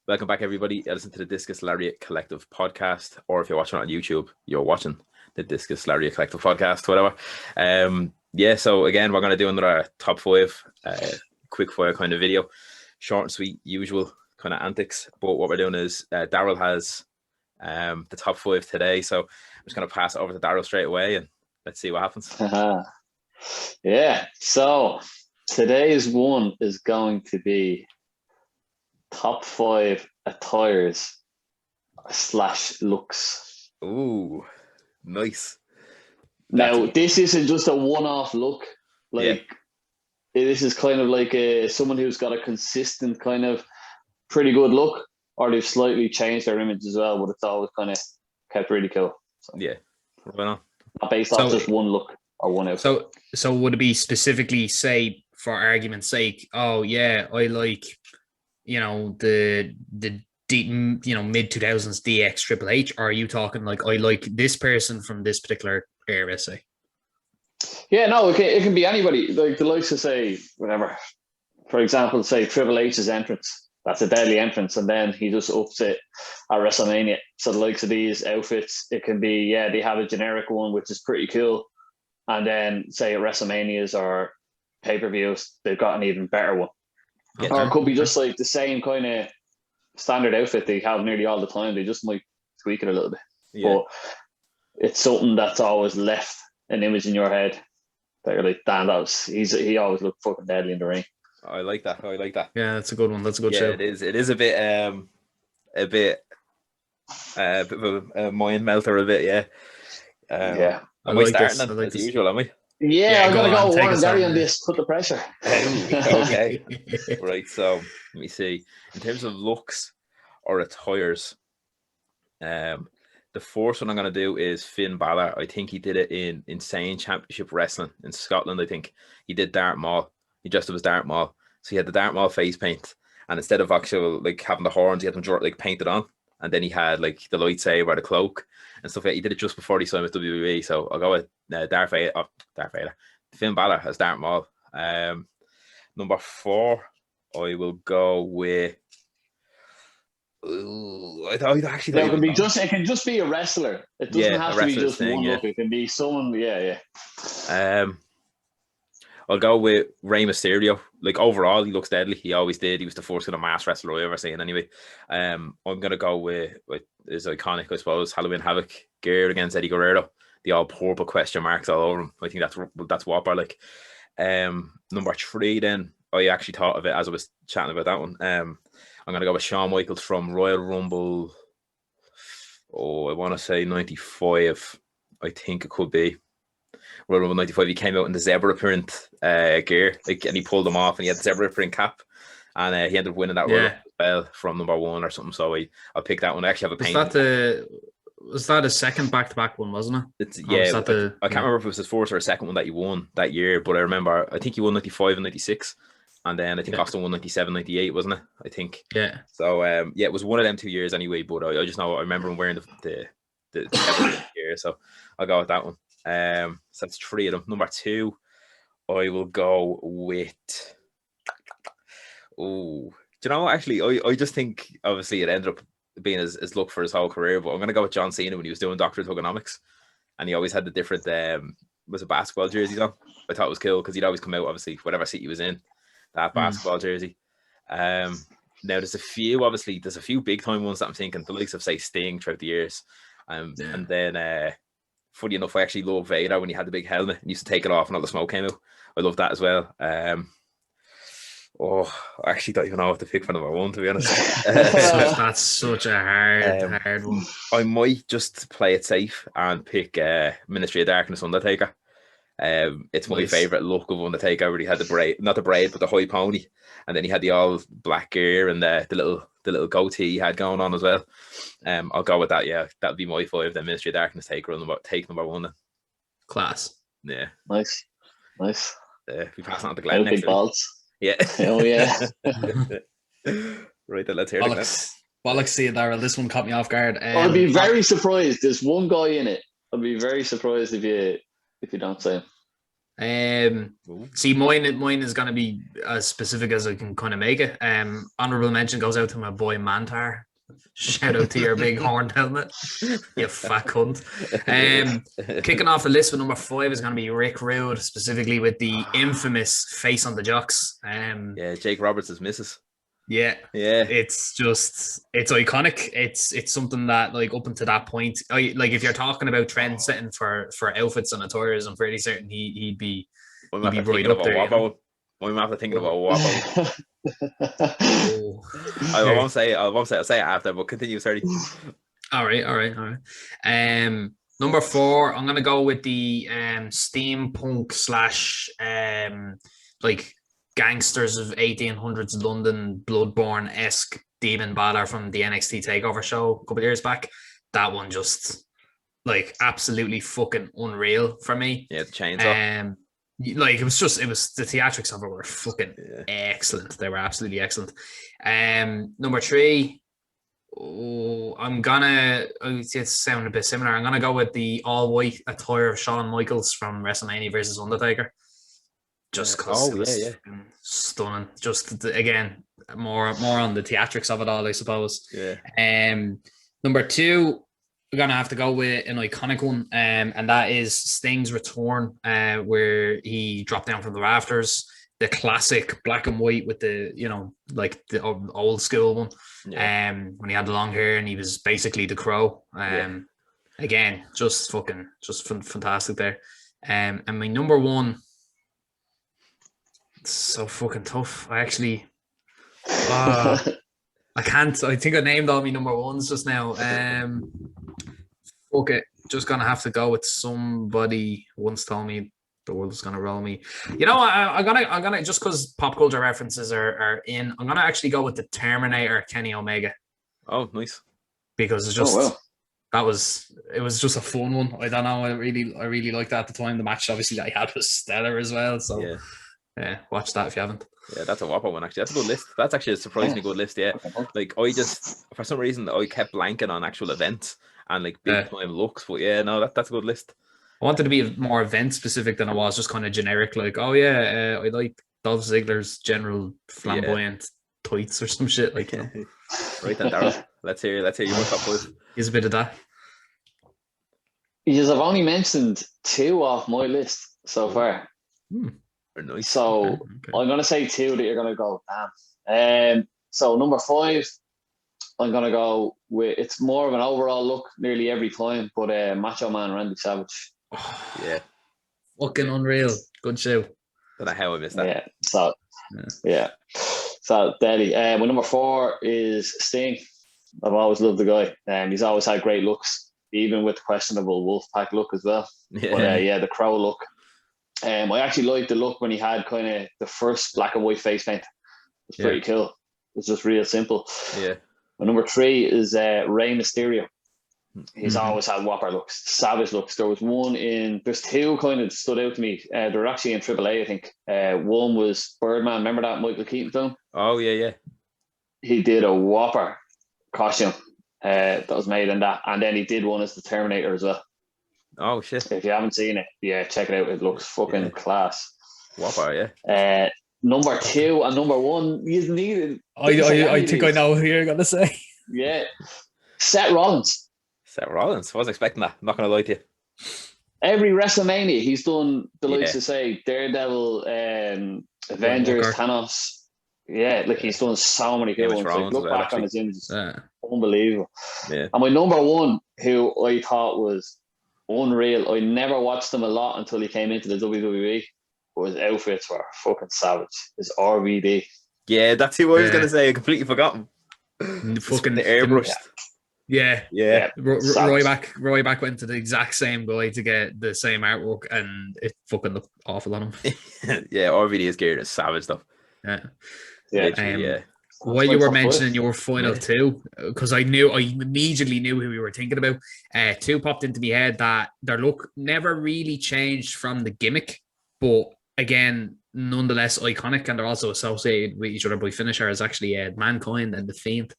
Welcome back, everybody. Listen to the Discus Lariat Collective podcast, or if you're watching on YouTube, you're watching the Discus Lariat Collective podcast, whatever. So again, we're going to do another top five, quick fire kind of video, short and sweet, usual kind of antics. But what we're doing is Daryl has the top five today, so I'm just going to pass it over to Daryl straight away, and let's see what happens. Yeah. So today's one is going to be top 5 attires / looks. Ooh, nice. Now, this isn't just a one-off look. This is kind of like someone who's got a consistent kind of pretty good look, or they've slightly changed their image as well, but it's always kind of kept really cool. So, yeah. Well, not based off just one look or one outfit. So would it be specifically, say, for argument's sake, oh yeah, I like, the mid 2000s DX Triple H, or are you talking like I like this person from this particular era, say? Yeah, no, it can be anybody. Like the likes of, say, whatever. For example, say Triple H's entrance. That's a deadly entrance, and then he just ups it at WrestleMania. So the likes of these outfits, it can be, they have a generic one which is pretty cool, and then say at WrestleManias or pay-per-views, they've got an even better one. Okay. Or it could be just like the same kind of standard outfit they have nearly all the time. They just might tweak it a little bit. Yeah. But it's something that's always left an image in your head that you're like, damn, he always looked fucking deadly in the ring. I like that. Yeah, that's a good one. That's a good show. It is. It is a bit of a mind melter a bit. Yeah. Am I starting as usual? Am I? Yeah, I'm going to go Warren Derry on this. Put the pressure. Okay. Right. So let me see. In terms of looks or attires, the first one I'm going to do is Finn Balor. I think he did it in Insane Championship Wrestling in Scotland. I think he did Darth Maul. He dressed up as Darth Maul. So he had the Darth Maul face paint, and instead of actual like having the horns, he had them like painted on. And then he had like the lightsaber, the cloak, and stuff. He did it just before he signed with WWE. So I'll go with Darth Vader, Finn Balor as Darth Maul. Number 4, I will go with. I actually. Yeah, it can just be a wrestler. It doesn't have to be just one look. It can be someone. Yeah. I'll go with Rey Mysterio. Like overall, he looks deadly. He always did. He was the first kind of mass wrestler I ever seen. Anyway, I'm gonna go with his iconic, I suppose, Halloween Havoc gear against Eddie Guerrero. The all purple question marks all over him. I think that's Whopper. Like, number 3. Then I actually thought of it as I was chatting about that one. I'm gonna go with Shawn Michaels from Royal Rumble. I want to say 95. I think it could be. Royal Rumble 95, he came out in the zebra print gear, and he pulled them off, and he had the zebra print cap, and he ended up winning that Royal Rumble from number 1 or something. So I'll pick that one. I actually have a paint. Was that a second back-to-back one, wasn't it? I can't remember if it was his first or a second one that he won that year, but I remember I think he won 95 and 96, and then I think Austin won 97, 98, wasn't it? I think. Yeah. So it was one of them 2 years anyway. But I just know I remember him wearing the gear, so I'll go with that one. So that's 3 of them. Number 2, I will go with. Do you know what? Actually, I just think obviously it ended up being his look for his whole career, but I'm gonna go with John Cena when he was doing Dr. Thugonomics, and he always had the different was it basketball jerseys on. I thought it was cool because he'd always come out, obviously whatever seat he was in, that basketball jersey. Now there's a few big time ones that I'm thinking, the likes of say Sting throughout the years, and then funny enough, I actually love Vader when he had the big helmet and used to take it off and all the smoke came out. I love that as well. I actually don't even know what to pick for number 1, to be honest. That's such a hard one. I might just play it safe and pick Ministry of Darkness Undertaker. It's my favourite look of Undertaker, where he had the braid, not the braid, but the high pony, and then he had the all black gear and the little goatee he had going on as well. I'll go with that. Yeah, that'll be my 5. The Ministry of Darkness take number 1. Then. Class. Yeah. Nice. We pass on to Glenn next. Big balls. Yeah. Oh yeah. Right then, let's hear it. Bollocks, see it, Daryl. This one caught me off guard. I'd be very surprised. There's one guy in it. I'd be very surprised if you don't say him. See, mine is gonna be as specific as I can kind of make it. Honorable mention goes out to my boy Mantar. Shout out to your big horned helmet, you fat cunt. Kicking off the list with number 5 is going to be Rick Rude, specifically with the infamous face on the jocks. Yeah, Jake Roberts' missus. Yeah, Yeah, it's iconic. It's something that, like, up until that point, like, if you're talking about trend setting for outfits and attires, I'm fairly certain he'd be right up there. I'm after thinking about Wappo. Oh. I'll say it after, but continue, sorry. All right. Number 4, I'm gonna go with the steampunk / like gangsters of 1800s London, Bloodborne-esque demon batter from the NXT Takeover show a couple of years back. That one just, like, absolutely fucking unreal for me. Yeah, the chainsaw. Like, it was the theatrics of it were fucking excellent. They were absolutely excellent. Number 3, it's sounding a bit similar. I'm gonna go with the all white attire of Shawn Michaels from WrestleMania versus Undertaker. Just because it was stunning. Just again, more on the theatrics of it all, I suppose. Yeah. Number 2, we're gonna have to go with an iconic one, and that is Sting's return, where he dropped down from the rafters. The classic black and white with the, like the old school one. Yeah. When he had the long hair and he was basically the Crow. Again, just fantastic there. And my number 1, it's so fucking tough. I actually, I can't. I think I named all my number 1s just now. Fuck it. Just gonna have to go with somebody once told me the world's gonna roll me. I'm gonna just because pop culture references are in. I'm gonna actually go with the Terminator, Kenny Omega. Oh, nice. Because it's just it was just a fun one. I don't know. I really liked that at the time. The match obviously that I had was stellar as well. So yeah, watch that if you haven't. Yeah, that's a whopper one, actually. That's a good list. That's actually a surprisingly good list, yeah. Like, I just, for some reason, I kept blanking on actual events and, like, big time looks. But yeah, no, that's a good list. I wanted to be more event specific than I was just kind of generic. Like, I like Dolph Ziggler's general flamboyant tights or some shit. Like, Right then, Daryl. Let's hear your top 5. Here's a bit of that. Yes, I've only mentioned 2 off my list so far. Nice. So I'm going to say 2 that you're going to go, damn. So number 5, I'm going to go with, it's more of an overall look nearly every time, but Macho Man Randy Savage. Yeah. Fucking unreal. Good show. Don't know how I missed that. Yeah. So deadly. My number 4 is Sting. I've always loved the guy. He's always had great looks, even with the questionable Wolfpack look as well. Yeah. But the Crow look. I actually liked the look when he had kind of the first black and white face paint. It was pretty cool. It's just real simple. Yeah. My number 3 is Rey Mysterio. He's always had whopper looks, savage looks. There's 2 kind of stood out to me. They're actually in AAA, I think. One was Birdman. Remember that Michael Keaton film? Oh, yeah. He did a whopper costume that was made in that. And then he did one as the Terminator as well. Oh, shit. If you haven't seen it, check it out. It looks fucking class. Whopper, yeah. Number 2 and number 1, you need it. I think I know who you're going to say. Yeah. Seth Rollins. Seth Rollins. I wasn't expecting that. I'm not going to lie to you. Every WrestleMania, he's done the likes to say Daredevil, Avengers, Thanos. Yeah, like he's done so many good ones. Like, look back on his images. Unbelievable. Yeah. And my number 1, who I thought was unreal, I never watched him a lot until he came into the WWE, but his outfits were fucking savage. His RVD. Yeah, that's who I was going to say. I completely forgot him. Fucking the airbrushed. Yeah. Roy back went to the exact same guy to get the same artwork, and it fucking looked awful on him. Yeah, RVD is geared as savage stuff. Yeah. While you were mentioning your final 2, because I immediately knew who we were thinking about. 2 popped into my head that their look never really changed from the gimmick, but again, nonetheless iconic, and they're also associated with each other by finishers. Actually, Mankind and The Fiend.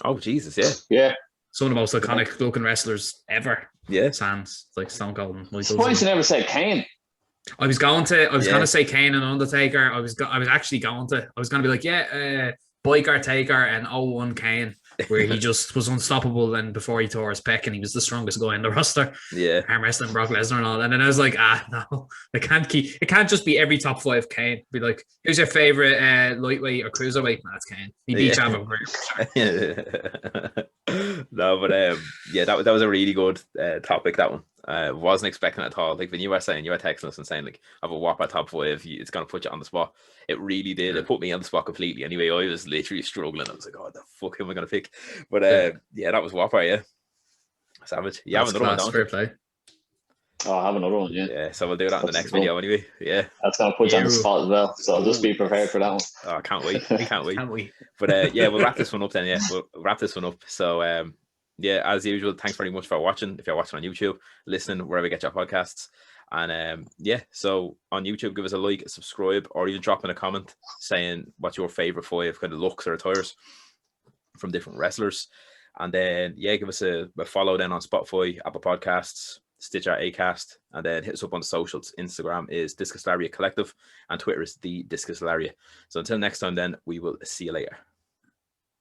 Oh Jesus, yeah. Some of the most iconic looking wrestlers ever. Yeah. Sans, like Stone Cold and Michael. Surprised you never said Kane. I was going Yeah. to say Kane and Undertaker. I was actually going to be like, yeah, Biker Taker and 01 Kane, where he just was unstoppable. And before he tore his pec, and he was the strongest guy in the roster. Yeah. Arm wrestling Brock Lesnar and all. And then I was like, no, it can't just be every top 5 Kane. Be like, who's your favorite lightweight or cruiserweight? That's Kane. He beat Chavo. No, but yeah, that was a really good topic, that one. Wasn't expecting it at all. Like when you were texting us and saying like, I have a whopper top 5, it's gonna put you on the spot. It really did. It put me on the spot completely. Anyway, I was literally struggling. I was like, oh, the fuck am I gonna pick? But yeah, that was whopper. Yeah, savage. You have another one, don't you? Play. Oh, I have another one. Yeah. Yeah, so we'll do that in the next video anyway. Yeah, that's gonna put you on the spot as well. So I'll just be prepared for that one. Oh, I can't wait. We can't wait. But yeah, we'll wrap this one up then. Yeah, we'll wrap this one up. So yeah, as usual, thanks very much for watching. If you're watching on YouTube, listening wherever you get your podcasts. And yeah, so on YouTube, give us a like, subscribe, or even drop in a comment saying what's your favorite 5 kind of looks or attires from different wrestlers. And then yeah, give us a follow then on Spotify, Apple Podcasts, Stitcher, Acast, and then hit us up on the socials. Instagram is Discus Lariat Collective, and Twitter is the Discus Lariat. So until next time, then we will see you later.